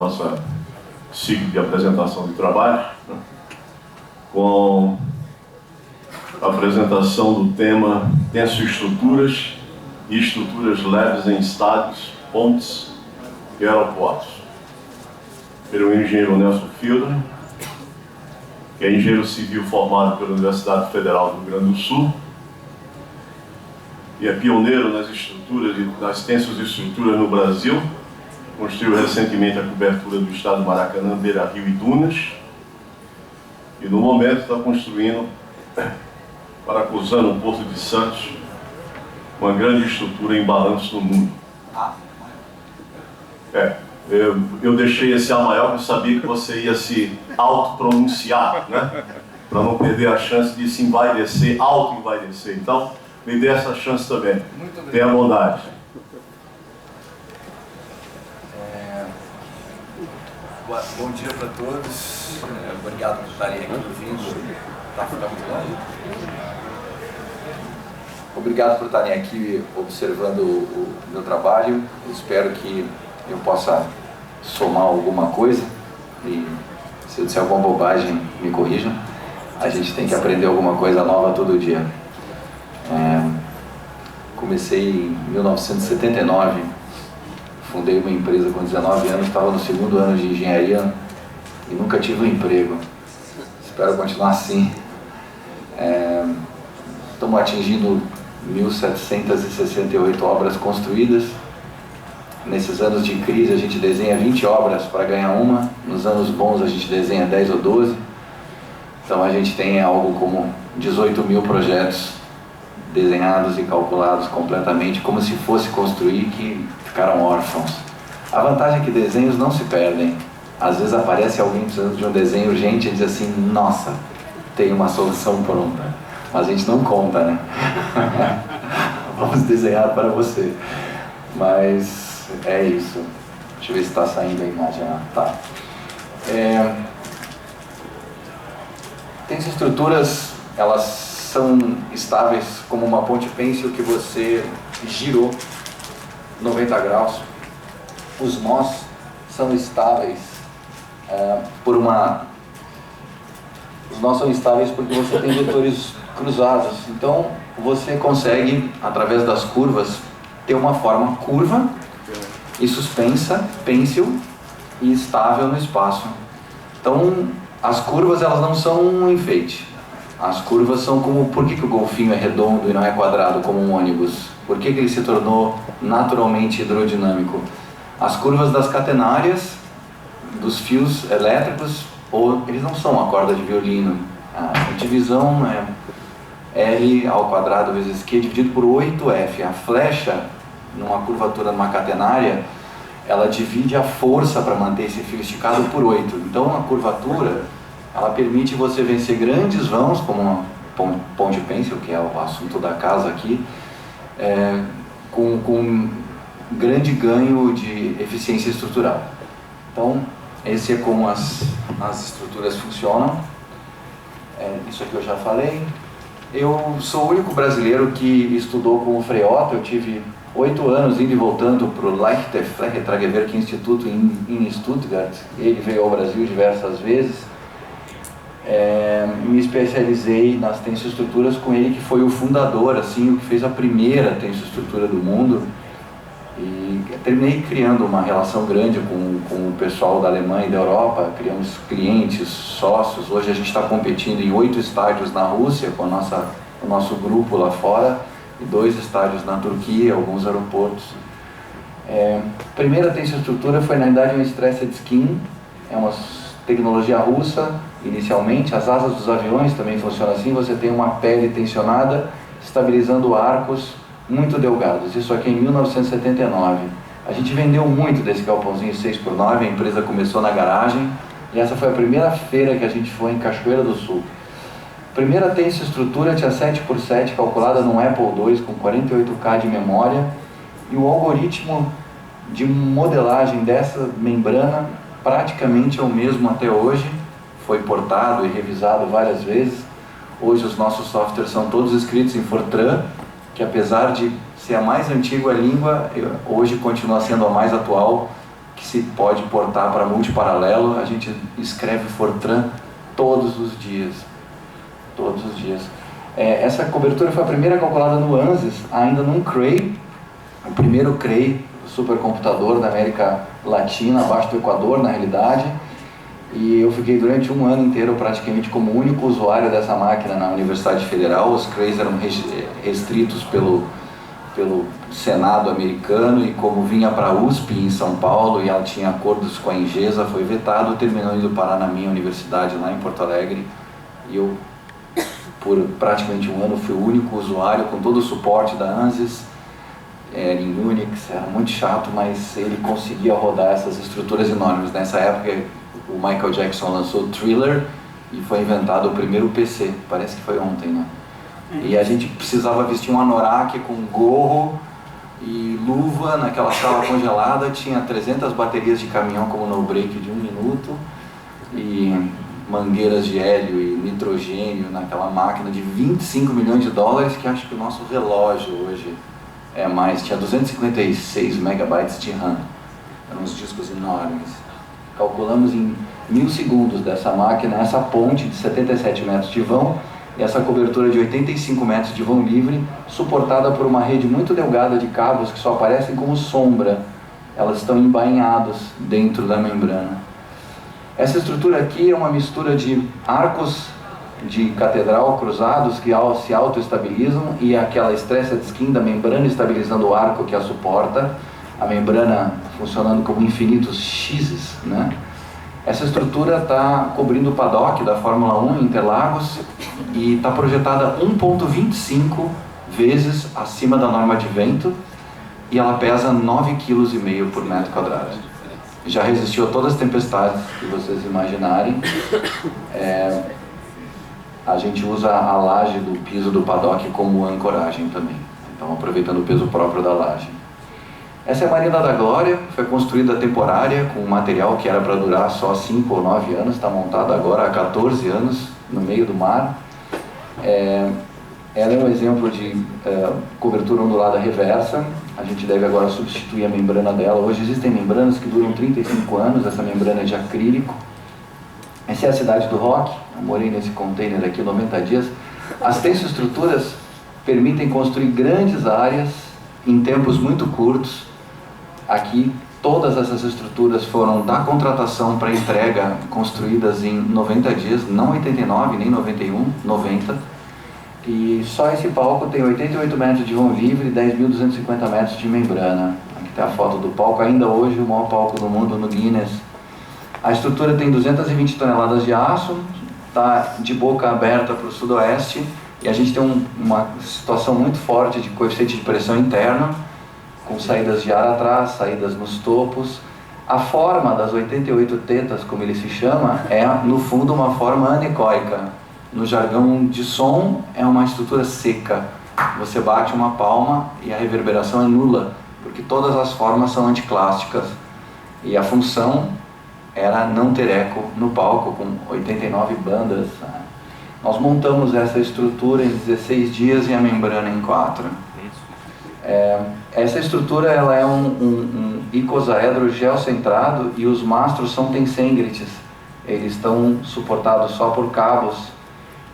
nossa ciclo de apresentação de trabalho, né, com a apresentação do tema Tensoestruturas e estruturas leves em estádios, pontes e aeroportos. Pelo engenheiro Nelson Fielder, que é engenheiro civil formado pela Universidade Federal do Rio Grande do Sul e é pioneiro nas estruturas e nas tensas estruturas no Brasil. Construiu recentemente a cobertura do estado do Maracanã, Beira Rio e Dunas, e no momento está construindo, parafusando o Porto de Santos, uma grande estrutura em balanço no mundo. Eu deixei esse A maior, porque eu sabia que você ia se autopronunciar, né? Para não perder a chance de se envaidecer, auto-envaidecer. Então, me dê essa chance também. Tenha bondade. Bom dia para todos. Obrigado por estarem aqui ouvindo. Tá muito longe. Obrigado por estarem aqui observando o meu trabalho. Eu espero que eu possa somar alguma coisa, e se eu disser alguma bobagem, me corrijam. A gente tem que aprender alguma coisa nova todo dia. Comecei em 1979, fundei uma empresa com 19 anos, estava no segundo ano de engenharia e nunca tive um emprego. Espero continuar assim. Estamos atingindo 1.768 obras construídas. Nesses anos de crise a gente desenha 20 obras para ganhar uma, nos anos bons a gente desenha 10 ou 12. Então a gente tem algo como 18 mil projetos desenhados e calculados completamente, como se fosse construir, que ficaram órfãos. A vantagem é que desenhos não se perdem. Às vezes aparece alguém precisando de um desenho urgente e diz assim: nossa, tem uma solução pronta. Mas a gente não conta, né? Vamos desenhar para você. Mas é isso. Deixa eu ver se está saindo a imagem lá. Tá. Tem essas estruturas, elas são estáveis como uma ponte pêncil que você girou 90 graus. Os nós são estáveis Os nós são estáveis porque você tem vetores cruzados. Então você consegue, através das curvas, ter uma forma curva e suspensa, pêncil e estável no espaço. Então as curvas, elas não são um enfeite. As curvas são como... Por que o golfinho é redondo e não é quadrado como um ônibus? Por que ele se tornou naturalmente hidrodinâmico? As curvas das catenárias, dos fios elétricos, ou eles não são uma corda de violino. A divisão é R ao quadrado vezes Q dividido por 8F. A flecha, numa curvatura, numa catenária, ela divide a força para manter esse fio esticado por 8. Então a curvatura, ela permite você vencer grandes vãos, como uma ponte pêncil, que é o assunto da casa aqui, com grande ganho de eficiência estrutural. Então, esse é como as estruturas funcionam. Isso aqui eu já falei. Eu sou o único brasileiro que estudou com o Frei Otto. Eu tive 8 anos indo e voltando para o Leichte Flächetragewerk Instituto em Stuttgart. Ele veio ao Brasil diversas vezes. Me especializei nas tensoestruturas com ele, que foi o fundador, assim, o que fez a primeira tensoestrutura do mundo. E terminei criando uma relação grande com o pessoal da Alemanha e da Europa. Criamos clientes, sócios. Hoje a gente está competindo em 8 estádios na Rússia com o nosso grupo lá fora, e 2 estádios na Turquia, alguns aeroportos. A primeira tensoestrutura foi, na verdade, uma stressed skin. É uma tecnologia russa, inicialmente. As asas dos aviões também funcionam assim. Você tem uma pele tensionada, estabilizando arcos muito delgados. Isso aqui em 1979. A gente vendeu muito desse galpãozinho 6x9, a empresa começou na garagem, e essa foi a primeira feira que a gente foi em Cachoeira do Sul. A primeira tensoestrutura tinha 7x7, calculada num Apple II com 48K de memória, e o algoritmo de modelagem dessa membrana praticamente é o mesmo até hoje. Foi portado e revisado várias vezes. Hoje os nossos softwares são todos escritos em Fortran, que apesar de ser a mais antiga língua, hoje continua sendo a mais atual, que se pode portar para multiparalelo. A gente escreve Fortran todos os dias. Todos os dias. Essa cobertura foi a primeira calculada no ANSYS, ainda num Cray, o primeiro Cray, supercomputador da América Latina, abaixo do Equador, na realidade. E eu fiquei durante um ano inteiro praticamente como único usuário dessa máquina na Universidade Federal. Os Crays eram restritos pelo Senado americano, e como vinha para a USP em São Paulo e ela tinha acordos com a Ingesa, foi vetado, terminou indo parar na minha universidade lá em Porto Alegre. E eu, por praticamente um ano, fui o único usuário com todo o suporte da ANSYS. Era em Unix, era muito chato, mas ele conseguia rodar essas estruturas enormes. Nessa época, o Michael Jackson lançou Thriller e foi inventado o primeiro PC, parece que foi ontem, né? E a gente precisava vestir um anorak com gorro e luva naquela sala congelada, tinha 300 baterias de caminhão como no break de 1 minuto e mangueiras de hélio e nitrogênio naquela máquina de 25 milhões de dólares, que acho que o nosso relógio hoje é mais. Tinha 256 megabytes de RAM, eram uns discos enormes. Calculamos em 1000 segundos dessa máquina essa ponte de 77 metros de vão e essa cobertura de 85 metros de vão livre, suportada por uma rede muito delgada de cabos que só aparecem como sombra. Elas estão embainhados dentro da membrana. Essa estrutura aqui é uma mistura de arcos de catedral cruzados que se autoestabilizam e aquela stressed skin da membrana estabilizando o arco que a suporta, a membrana funcionando como infinitos x's, né? Essa estrutura está cobrindo o paddock da Fórmula 1 em Interlagos e está projetada 1,25 vezes acima da norma de vento e ela pesa 9,5 kg por metro quadrado. Já resistiu a todas as tempestades que vocês imaginarem. A gente usa a laje do piso do paddock como ancoragem também, então aproveitando o peso próprio da laje. Essa é a Marina da Glória, foi construída temporária com um material que era para durar só 5 ou 9 anos, está montada agora há 14 anos no meio do mar. Ela é um exemplo de cobertura ondulada reversa. A gente deve agora substituir a membrana dela. Hoje existem membranas que duram 35 anos, essa membrana é de acrílico. Essa é a cidade do rock, eu morei nesse container aqui 90 dias. As tensoestruturas permitem construir grandes áreas em tempos muito curtos. Aqui, todas essas estruturas foram da contratação para entrega construídas em 90 dias, não 89, nem 91, 90. E só esse palco tem 88 metros de vão livre e 10.250 metros de membrana. Aqui está a foto do palco, ainda hoje o maior palco do mundo no Guinness. A estrutura tem 220 toneladas de aço, está de boca aberta para o sudoeste e a gente tem uma situação muito forte de coeficiente de pressão interno, com saídas de ar atrás, saídas nos topos. A forma das 88 tetas, como ele se chama, é no fundo uma forma anecoica. No jargão de som, é uma estrutura seca. Você bate uma palma e a reverberação é nula, porque todas as formas são anticlásticas. E a função era não ter eco no palco, com 89 bandas. Nós montamos essa estrutura em 16 dias e a membrana em 4. Essa estrutura ela é um icosaedro geocentrado e os mastros são tensengrites. Eles estão suportados só por cabos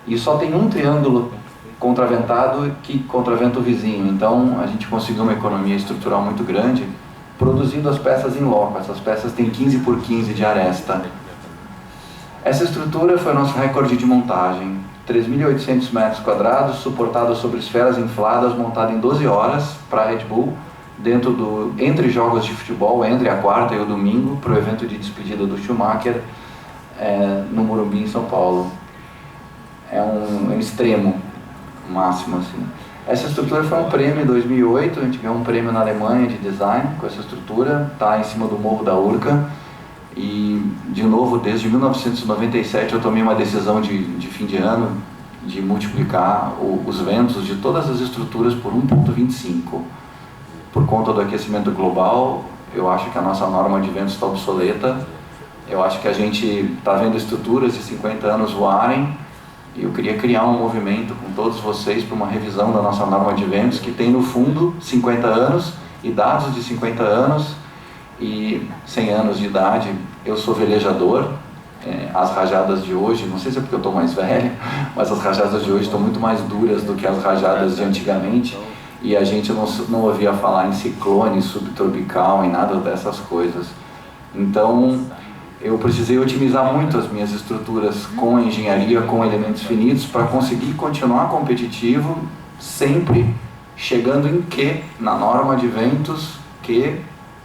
e só tem um triângulo contraventado que contraventa o vizinho. Então a gente conseguiu uma economia estrutural muito grande produzindo as peças em loco. Essas peças têm 15 por 15 de aresta. Essa estrutura foi o nosso recorde de montagem. 3.800 metros quadrados, suportado sobre esferas infladas, montado em 12 horas para a Red Bull, entre jogos de futebol, entre a quarta e o domingo, para o evento de despedida do Schumacher, no Morumbi, em São Paulo. É um extremo máximo, assim. Essa estrutura foi um prêmio em 2008, a gente ganhou um prêmio na Alemanha de design com essa estrutura, está em cima do Morro da Urca. E, de novo, desde 1997 eu tomei uma decisão de fim de ano de multiplicar os ventos de todas as estruturas por 1,25. Por conta do aquecimento global, eu acho que a nossa norma de ventos está obsoleta. Eu acho que a gente está vendo estruturas de 50 anos voarem e eu queria criar um movimento com todos vocês para uma revisão da nossa norma de ventos que tem no fundo 50 anos e dados de 50 anos e 100 anos de idade. Eu sou velejador. As rajadas de hoje, não sei se é porque eu estou mais velho, mas as rajadas de hoje estão muito mais duras do que as rajadas de antigamente, e a gente não ouvia falar em ciclone subtropical, em nada dessas coisas. Então eu precisei otimizar muito as minhas estruturas com a engenharia, com elementos finitos, para conseguir continuar competitivo, sempre chegando em Q, na norma de ventos, Q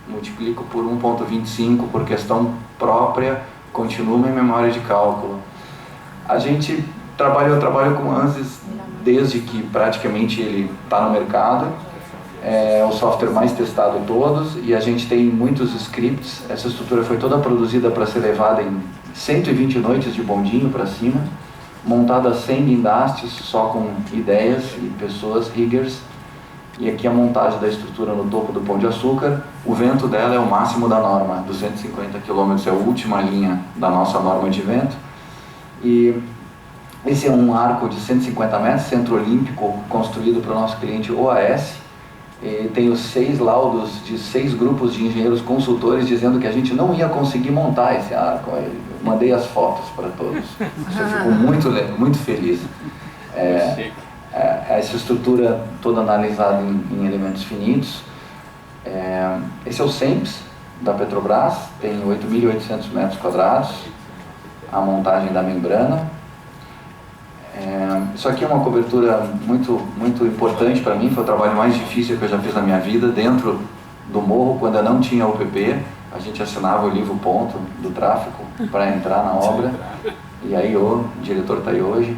multiplico por 1,25 por questão própria, continuo minha memória de cálculo. Eu trabalho com ANSYS desde que praticamente ele está no mercado. É o software mais testado de todos, e a gente tem muitos scripts. Essa estrutura foi toda produzida para ser levada em 120 noites de bondinho para cima, montada sem guindastes, só com ideias e pessoas, riggers. E aqui a montagem da estrutura no topo do Pão de Açúcar. O vento dela é o máximo da norma, 250 km é a última linha da nossa norma de vento. E esse é um arco de 150 metros, centro olímpico, construído para o nosso cliente OAS. E tenho 6 laudos de 6 grupos de engenheiros consultores dizendo que a gente não ia conseguir montar esse arco. Eu mandei as fotos para todos. Eu fico muito feliz. Essa estrutura toda analisada em elementos finitos. Esse é o SEMPS da Petrobras, tem 8.800 metros quadrados, a montagem da membrana. Isso aqui é uma cobertura muito importante para mim, foi o trabalho mais difícil que eu já fiz na minha vida, dentro do morro, quando eu não tinha UPP, a gente assinava o livro ponto do tráfego para entrar na obra, e aí o diretor está aí hoje.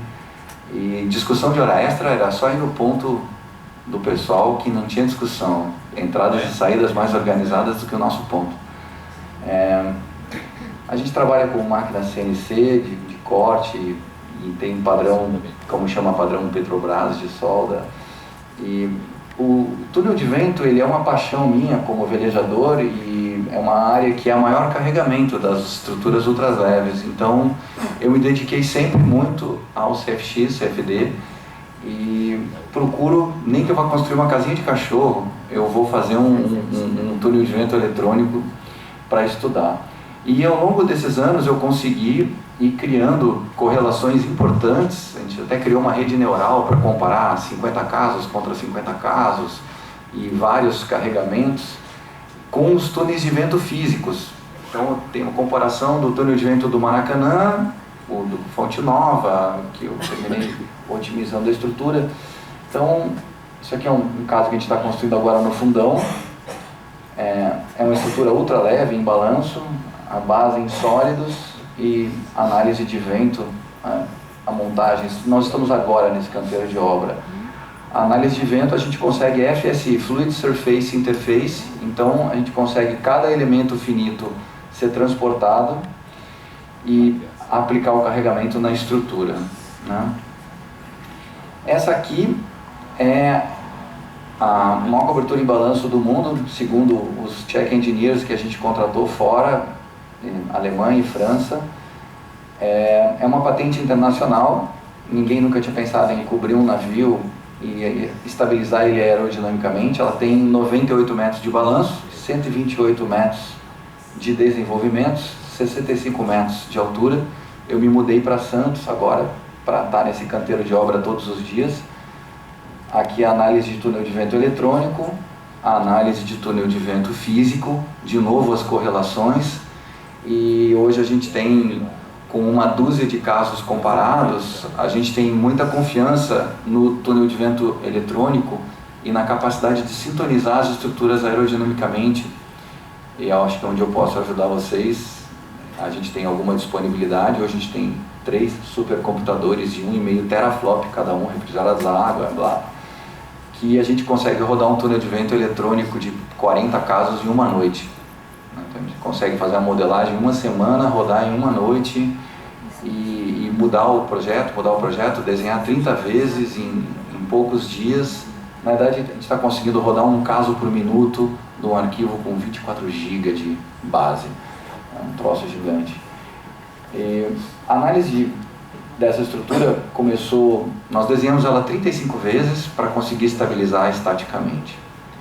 E discussão de hora extra era só ir no ponto do pessoal, que não tinha discussão, entradas e saídas mais organizadas do que o nosso ponto. A gente trabalha com máquina CNC de corte, e tem padrão, como chama padrão Petrobras de solda. E o túnel de vento, ele é uma paixão minha como velejador, e é uma área que é o maior carregamento das estruturas ultraleves. Então eu me dediquei sempre muito ao CFX, CFD, e procuro, nem que eu vá construir uma casinha de cachorro, eu vou fazer um túnel de vento eletrônico para estudar. E ao longo desses anos eu consegui ir criando correlações importantes. A gente até criou uma rede neural para comparar 50 casos contra 50 casos e vários carregamentos com os túneis de vento físicos. Então tem uma comparação do túnel de vento do Maracanã, o do Fonte Nova, que eu terminei otimizando a estrutura. Então isso aqui é um caso que a gente está construindo agora no Fundão. É uma estrutura ultra leve, em balanço, a base em sólidos e análise de vento, a montagem. Nós estamos agora nesse canteiro de obra. A análise de vento a gente consegue FSI, Fluid Surface Interface, então a gente consegue cada elemento finito ser transportado e aplicar o carregamento na estrutura, né? Essa aqui é a maior cobertura em balanço do mundo, segundo os check engineers que a gente contratou fora, Alemanha e França. É uma patente internacional, ninguém nunca tinha pensado em cobrir um navio e estabilizar ele aerodinamicamente. Ela tem 98 metros de balanço, 128 metros de desenvolvimento, 65 metros de altura. Eu me mudei para Santos agora, para estar nesse canteiro de obra todos os dias. Aqui a análise de túnel de vento eletrônico, a análise de túnel de vento físico, de novo as correlações. E hoje a gente tem, com uma dúzia de casos comparados, a gente tem muita confiança no túnel de vento eletrônico e na capacidade de sintonizar as estruturas aerodinamicamente. E eu acho que é onde eu posso ajudar vocês. A gente tem alguma disponibilidade. Hoje a gente tem 3 supercomputadores de 1,5 teraflop cada um, refrigerados a água, blá, que a gente consegue rodar um túnel de vento eletrônico de 40 casos em uma noite. Então a gente consegue fazer a modelagem em uma semana, rodar em uma noite e mudar o projeto, desenhar 30 vezes em poucos dias. Na verdade, a gente está conseguindo rodar um caso por minuto de um arquivo com 24 GB de base. É um troço gigante. A análise dessa estrutura começou, nós desenhamos ela 35 vezes para conseguir estabilizar estaticamente.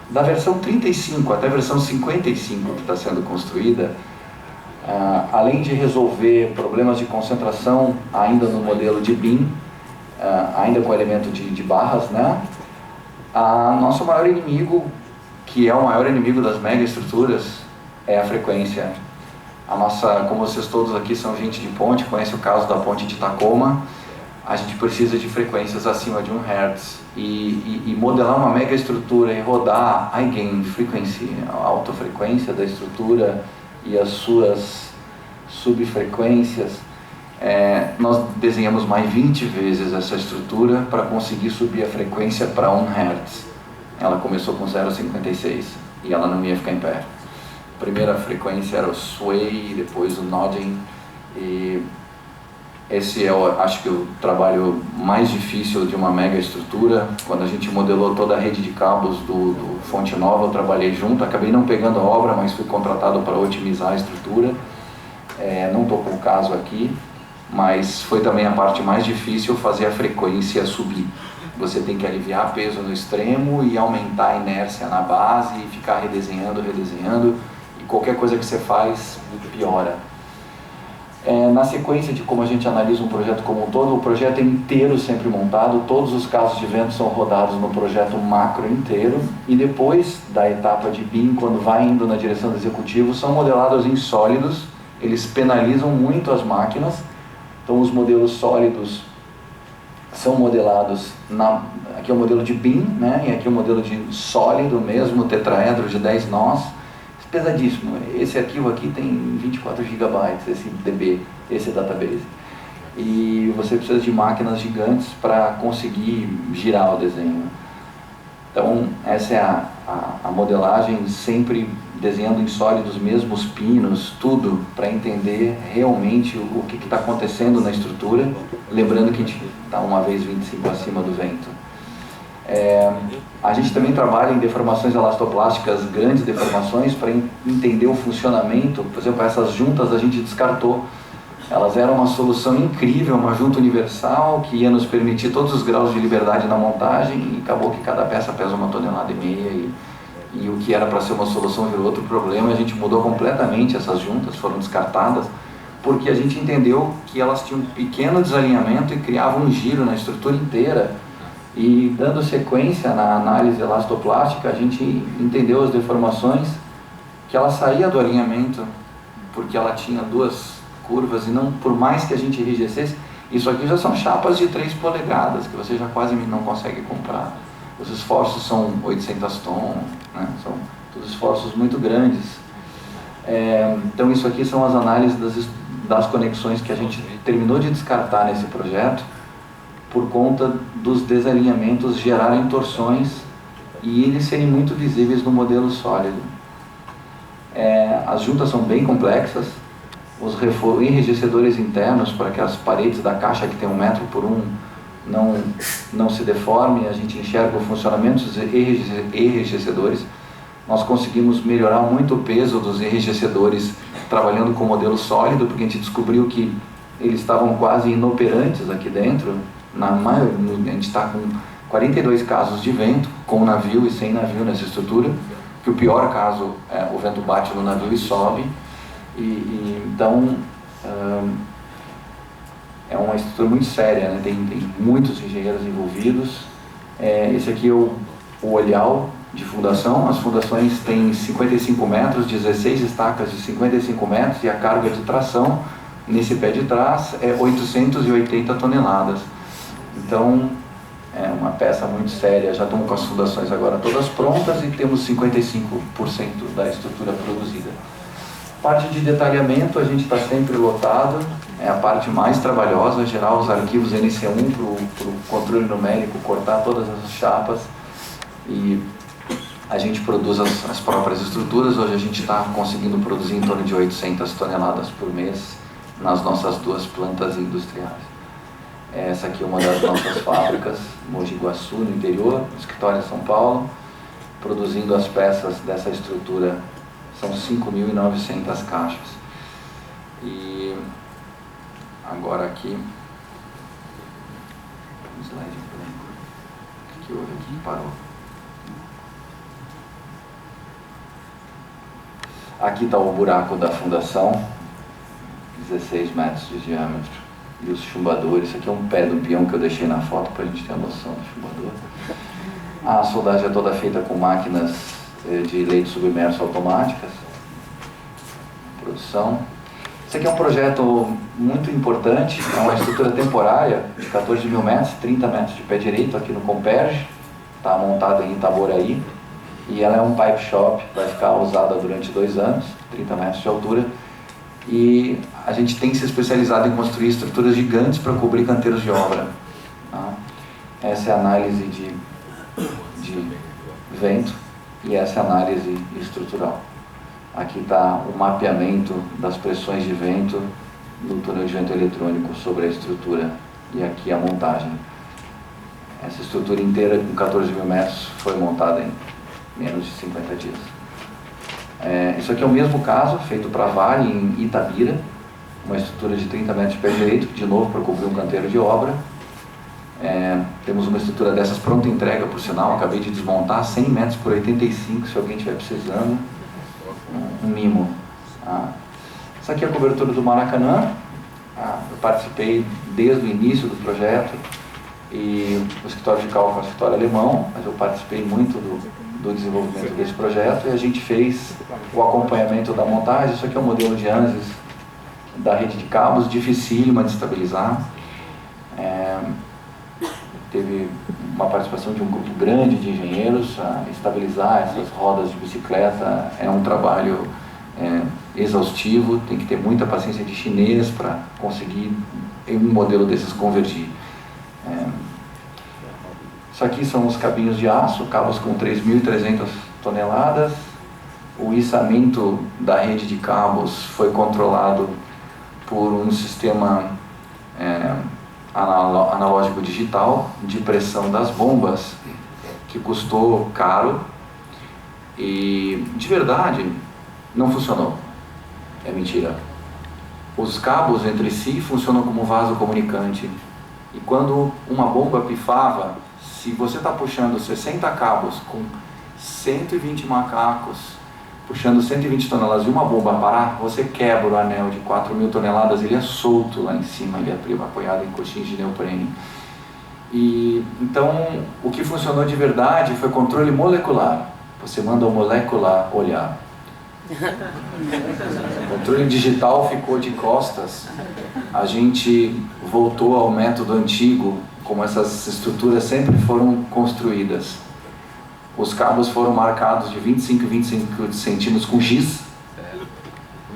Da versão 35 até a versão 55 que está sendo construída, além de resolver problemas de concentração ainda no modelo de BIM, ainda com elemento de barras, né? Nosso maior inimigo, que é o maior inimigo das megaestruturas, é a frequência. Como vocês todos aqui são gente de ponte, conhecem o caso da ponte de Tacoma, a gente precisa de frequências acima de 1 Hz. E modelar uma megaestrutura e rodar Eigen Frequency, a alta frequência da estrutura e as suas subfrequências, nós desenhamos mais 20 vezes essa estrutura para conseguir subir a frequência para 1 Hz. Ela começou com 0,56 e ela não ia ficar em pé. A primeira frequência era o sway, depois o nodding, e esse é, acho que, o trabalho mais difícil de uma mega estrutura. Quando a gente modelou toda a rede de cabos do Fonte Nova, eu trabalhei junto, acabei não pegando a obra, mas fui contratado para otimizar a estrutura. Não estou com o caso aqui, mas foi também a parte mais difícil, fazer a frequência subir. Você tem que aliviar peso no extremo e aumentar a inércia na base e ficar redesenhando, e qualquer coisa que você faz piora. Na sequência de como a gente analisa um projeto como um todo, o projeto é inteiro sempre montado, todos os casos de vento são rodados no projeto macro inteiro, e depois da etapa de BIM, quando vai indo na direção do executivo, são modelados em sólidos. Eles penalizam muito as máquinas, então os modelos sólidos são modelados, aqui é o modelo de BIM, né? E aqui é o modelo de sólido mesmo, tetraedro de 10 nós, pesadíssimo. Esse arquivo aqui tem 24 GB, esse DB, esse database. E você precisa de máquinas gigantes para conseguir girar o desenho. Então, essa é a modelagem, sempre desenhando em sólidos mesmo, os pinos, tudo, para entender realmente o que está acontecendo na estrutura, lembrando que a gente está uma vez 25 acima do vento. A gente também trabalha em deformações elastoplásticas, grandes deformações, para entender o funcionamento. Por exemplo, essas juntas a gente descartou. Elas eram uma solução incrível, uma junta universal que ia nos permitir todos os graus de liberdade na montagem, e acabou que cada peça pesa 1,5 toneladas e o que era para ser uma solução virou outro problema. A gente mudou completamente essas juntas, foram descartadas, porque a gente entendeu que elas tinham um pequeno desalinhamento e criavam um giro na estrutura inteira. E dando sequência na análise elastoplástica, a gente entendeu as deformações, que ela saía do alinhamento, porque ela tinha duas curvas, e não, por mais que a gente enrijecesse, isso aqui já são chapas de 3 polegadas, que você já quase não consegue comprar. Os esforços são 800 tons, né? São todos esforços muito grandes. Então isso aqui são as análises das conexões que a gente terminou de descartar nesse projeto, por conta dos desalinhamentos gerarem torções e eles serem muito visíveis no modelo sólido. As juntas são bem complexas, os enrijecedores internos para que as paredes da caixa, que tem 1 metro por 1, não se deformem. A gente enxerga o funcionamento dos enrijecedores. Nós conseguimos melhorar muito o peso dos enrijecedores trabalhando com o modelo sólido, porque a gente descobriu que eles estavam quase inoperantes aqui dentro. A gente está com 42 casos de vento, com navio e sem navio nessa estrutura, que o pior caso o vento bate no navio e sobe, então é uma estrutura muito séria, né? Tem muitos engenheiros envolvidos. Esse aqui é o olhal de fundação. As fundações têm 55 metros, 16 estacas de 55 metros, e a carga de tração nesse pé de trás é 880 toneladas. Então, é uma peça muito séria. Já estamos com as fundações agora todas prontas e temos 55% da estrutura produzida. Parte de detalhamento, a gente está sempre lotado, é a parte mais trabalhosa, gerar os arquivos NC1 para o controle numérico, cortar todas as chapas, e a gente produz as próprias estruturas. Hoje a gente está conseguindo produzir em torno de 800 toneladas por mês nas nossas 2 plantas industriais. Essa aqui é uma das nossas fábricas, Mogi Guaçu, no interior, escritório em São Paulo, produzindo as peças dessa estrutura. São 5.900 caixas. E agora aqui, um slide branco. O que houve aqui? Parou. Aqui está o buraco da fundação, 16 metros de diâmetro. E os chumbadores, isso aqui é um pé do peão que eu deixei na foto para a gente ter a noção do chumbador. A soldagem é toda feita com máquinas de leite submerso automáticas. Produção. Isso aqui é um projeto muito importante, é uma estrutura temporária de 14 mil metros, 30 metros de pé direito aqui no Comperge, está montada em Itaboraí, e ela é um pipe shop, vai ficar usada durante 2 anos, 30 metros de altura, e a gente tem se especializado em construir estruturas gigantes para cobrir canteiros de obra. Tá? Essa é a análise de vento e essa é a análise estrutural. Aqui está o mapeamento das pressões de vento do túnel de vento eletrônico sobre a estrutura e aqui a montagem. Essa estrutura inteira com 14 mil metros foi montada em menos de 50 dias. Isso aqui é o mesmo caso, feito para a Vale em Itabira, uma estrutura de 30 metros de pé direito, de novo para cobrir um canteiro de obra. Temos uma estrutura dessas pronta entrega, por sinal, acabei de desmontar, 100 metros por 85, se alguém estiver precisando. Um mimo. Essa aqui é a cobertura do Maracanã. Eu participei desde o início do projeto e o escritório de cálculo é um escritório alemão, mas eu participei muito do desenvolvimento desse projeto e a gente fez o acompanhamento da montagem. Isso aqui é um modelo de ANSYS da rede de cabos, dificílima de estabilizar. Teve uma participação de um grupo grande de engenheiros a estabilizar essas rodas de bicicleta. É um trabalho exaustivo, tem que ter muita paciência de chinês para conseguir um modelo desses convergir. Isso aqui são os cabinhos de aço, cabos com 3.300 toneladas. O içamento da rede de cabos foi controlado por um sistema analógico digital de pressão das bombas, que custou caro e de verdade não funcionou. É mentira. Os cabos entre si funcionam como vaso comunicante e quando uma bomba pifava, se você está puxando 60 cabos com 120 macacos puxando 120 toneladas e uma bomba parar, você quebra o anel de 4.000 toneladas, ele é solto lá em cima, ele é apoiado em coxins de neoprene. E então, o que funcionou de verdade foi controle molecular. Você manda o molecular olhar. O controle digital ficou de costas. A gente voltou ao método antigo, como essas estruturas sempre foram construídas. Os cabos foram marcados de 25 centímetros com giz.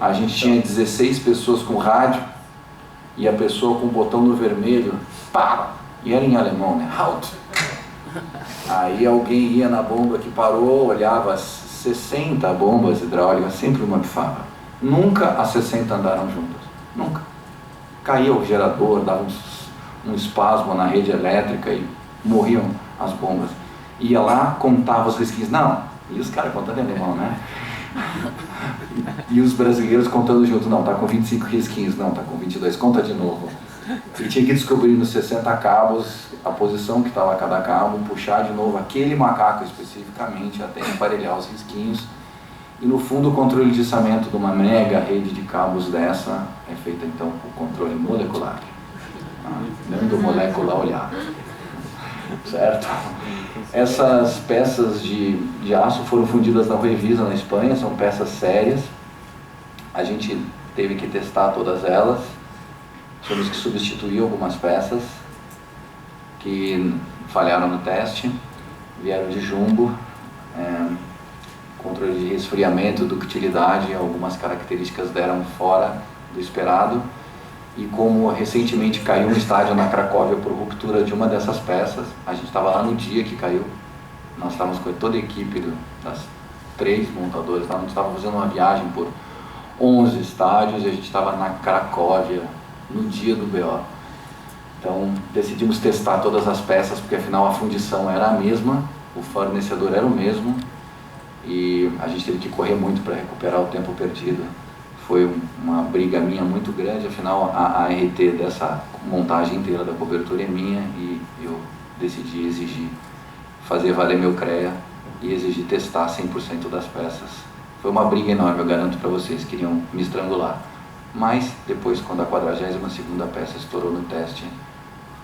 A gente tinha 16 pessoas com rádio e a pessoa com o botão no vermelho, para! E era em alemão, né? Halt! Aí alguém ia na bomba que parou, olhava as 60 bombas hidráulicas, sempre uma pifava. Nunca as 60 andaram juntas. Nunca. Caía o gerador, dava um espasmo na rede elétrica e morriam as bombas. Ia lá, contava os risquinhos. Não, e os caras contando em alemão, né? E os brasileiros contando junto. Não, tá com 25 risquinhos. Não, tá com 22. Conta de novo. E tinha que descobrir nos 60 cabos a posição que estava cada cabo, puxar de novo aquele macaco especificamente até emparelhar os risquinhos. E no fundo o controle de içamento de uma mega rede de cabos dessa é feita então por controle molecular. Dando molecular olhar. Certo? Essas peças de aço foram fundidas na Revisa, na Espanha, são peças sérias. A gente teve que testar todas elas. Tivemos que substituir algumas peças que falharam no teste, vieram de jumbo, controle de resfriamento, ductilidade, algumas características deram fora do esperado. E como recentemente caiu um estádio na Cracóvia por ruptura de uma dessas peças, a gente estava lá no dia que caiu, nós estávamos com toda a equipe das 3 montadoras, a gente estava fazendo uma viagem por 11 estádios e a gente estava na Cracóvia no dia do BO. Então decidimos testar todas as peças, porque afinal a fundição era a mesma, o fornecedor era o mesmo e a gente teve que correr muito para recuperar o tempo perdido. Foi uma briga minha muito grande, afinal a ART dessa montagem inteira da cobertura é minha e eu decidi exigir, fazer valer meu CREA e exigir testar 100% das peças. Foi uma briga enorme, eu garanto para vocês, queriam me estrangular. Mas depois, quando a 42ª peça estourou no teste,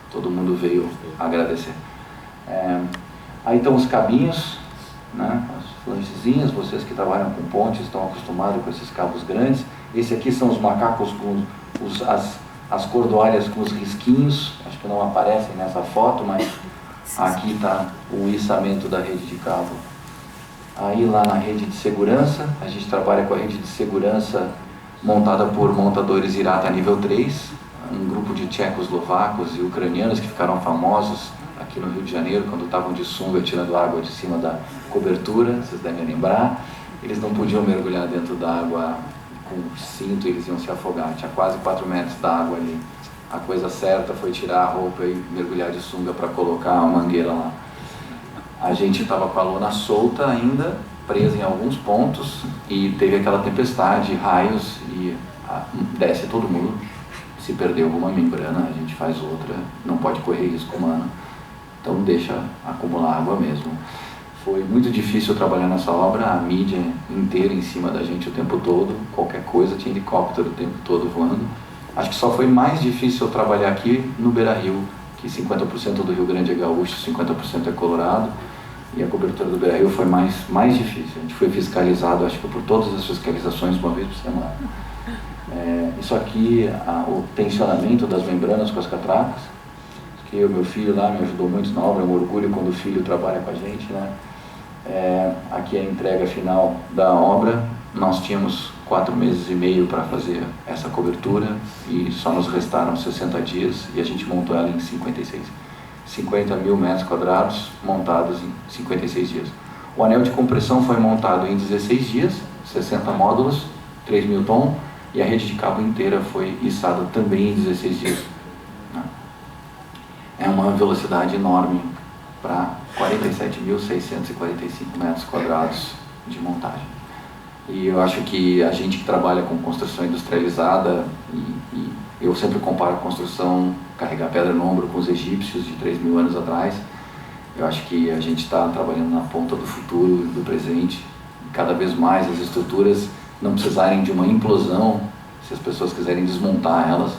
todo mundo veio agradecer. Aí estão os cabinhos, né? As flanchezinhas, vocês que trabalham com pontes estão acostumados com esses cabos grandes. Esse aqui são os macacos com as cordoalhas com os risquinhos, acho que não aparecem nessa foto, mas aqui está o içamento da rede de cabo. Aí lá na rede de segurança, a gente trabalha com a rede de segurança montada por montadores Irata nível 3, um grupo de tchecoslovacos e ucranianos que ficaram famosos aqui no Rio de Janeiro quando estavam de sunga tirando água de cima da cobertura, vocês devem lembrar. Eles não podiam mergulhar dentro da água com cinto, eles iam se afogar, tinha quase 4 metros da água ali. A coisa certa foi tirar a roupa e mergulhar de sunga para colocar a mangueira lá. A gente estava com a lona solta ainda, presa em alguns pontos, e teve aquela tempestade, raios, e desce todo mundo. Se perdeu alguma membrana, a gente faz outra, não pode correr risco humano, então deixa acumular água mesmo. Foi muito difícil trabalhar nessa obra, a mídia inteira em cima da gente o tempo todo, qualquer coisa, tinha helicóptero o tempo todo voando. Acho que só foi mais difícil trabalhar aqui no Beira-Rio, que 50% do Rio Grande é gaúcho, 50% é colorado, e a cobertura do Beira-Rio foi mais difícil. A gente foi fiscalizado, acho que por todas as fiscalizações, uma vez por semana. Isso aqui, o tensionamento das membranas com as catracas, que o meu filho lá me ajudou muito na obra, é um orgulho quando o filho trabalha com a gente, né? Aqui é a entrega final da obra. Nós tínhamos 4 meses e meio para fazer essa cobertura e só nos restaram 60 dias e a gente montou ela em 50 mil metros quadrados montados em 56 dias. O anel de compressão foi montado em 16 dias, 60 módulos, 3.000 tom, e a rede de cabo inteira foi içada também em 16 dias. É uma velocidade enorme para 47.645 metros quadrados de montagem. E eu acho que a gente que trabalha com construção industrializada, e eu sempre comparo a construção, carregar pedra no ombro com os egípcios de 3.000 anos atrás, eu acho que a gente está trabalhando na ponta do futuro, do presente. Cada vez mais as estruturas não precisarem de uma implosão, se as pessoas quiserem desmontar elas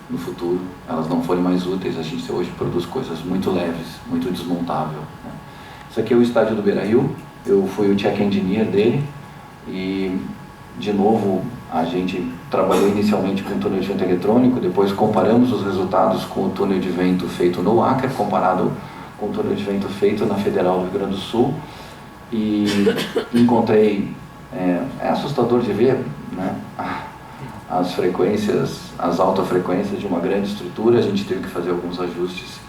no futuro, elas não forem mais úteis. A gente hoje produz coisas muito leves, muito desmontável, né? Isso aqui é o estádio do Beira-Rio, eu fui o check engineer dele e, de novo, a gente trabalhou inicialmente com o túnel de vento eletrônico, depois comparamos os resultados com o túnel de vento feito no Acre, comparado com o túnel de vento feito na Federal do Rio Grande do Sul, e encontrei, é assustador de ver, né, as frequências, as altas frequências de uma grande estrutura. A gente teve que fazer alguns ajustes,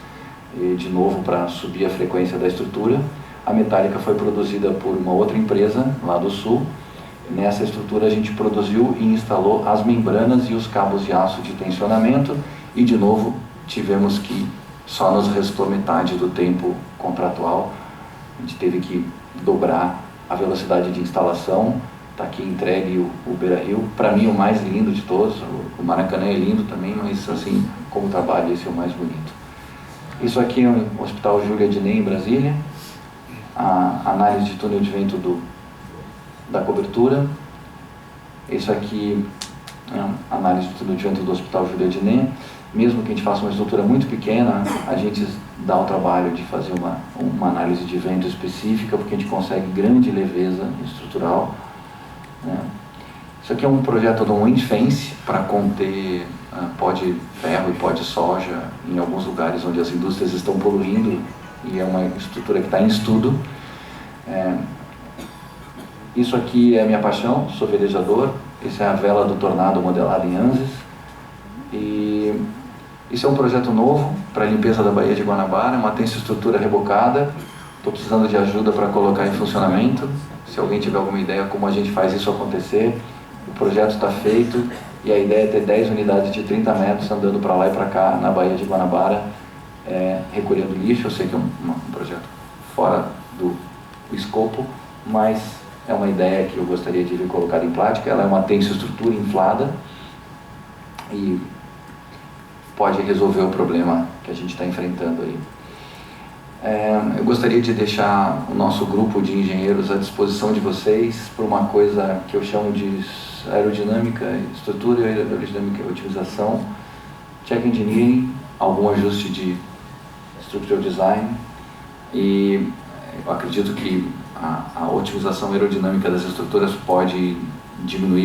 de novo, para subir a frequência da estrutura. A metálica foi produzida por uma outra empresa lá do sul. Nessa estrutura a gente produziu e instalou as membranas e os cabos de aço de tensionamento, e de novo tivemos que, só nos restou metade do tempo contratual. A gente teve que dobrar a velocidade de instalação. Está aqui entregue o Beira-Rio, para mim o mais lindo de todos. O Maracanã é lindo também, mas assim, como trabalho, esse é o mais bonito. Isso aqui é o Hospital Júlia Diné, em Brasília, a análise de túnel de vento da cobertura. Isso aqui é a análise de túnel de vento do Hospital Júlia Diné. Mesmo que a gente faça uma estrutura muito pequena, a gente dá o trabalho de fazer uma análise de vento específica, porque a gente consegue grande leveza estrutural. Isso aqui é um projeto do Wind Fence para conter pó de ferro e pó de soja em alguns lugares onde as indústrias estão poluindo, e é uma estrutura que está em estudo. Isso aqui é a minha paixão, sou velejador. Essa é a vela do Tornado modelada em ANSYS. E isso é um projeto novo para a limpeza da Baía de Guanabara, uma tensoestrutura rebocada. Estou precisando de ajuda para colocar em funcionamento. Se alguém tiver alguma ideia como a gente faz isso acontecer, o projeto está feito e a ideia é ter 10 unidades de 30 metros andando para lá e para cá na Baía de Guanabara, recolhendo lixo. Eu sei que é um projeto fora do escopo, mas é uma ideia que eu gostaria de ver colocada em prática. Ela é uma tensoestrutura inflada e pode resolver o problema que a gente está enfrentando aí. Eu gostaria de deixar o nosso grupo de engenheiros à disposição de vocês para uma coisa que eu chamo de aerodinâmica, estrutura aerodinâmica e otimização, check engineering, algum ajuste de structural design, e eu acredito que a otimização aerodinâmica das estruturas pode diminuir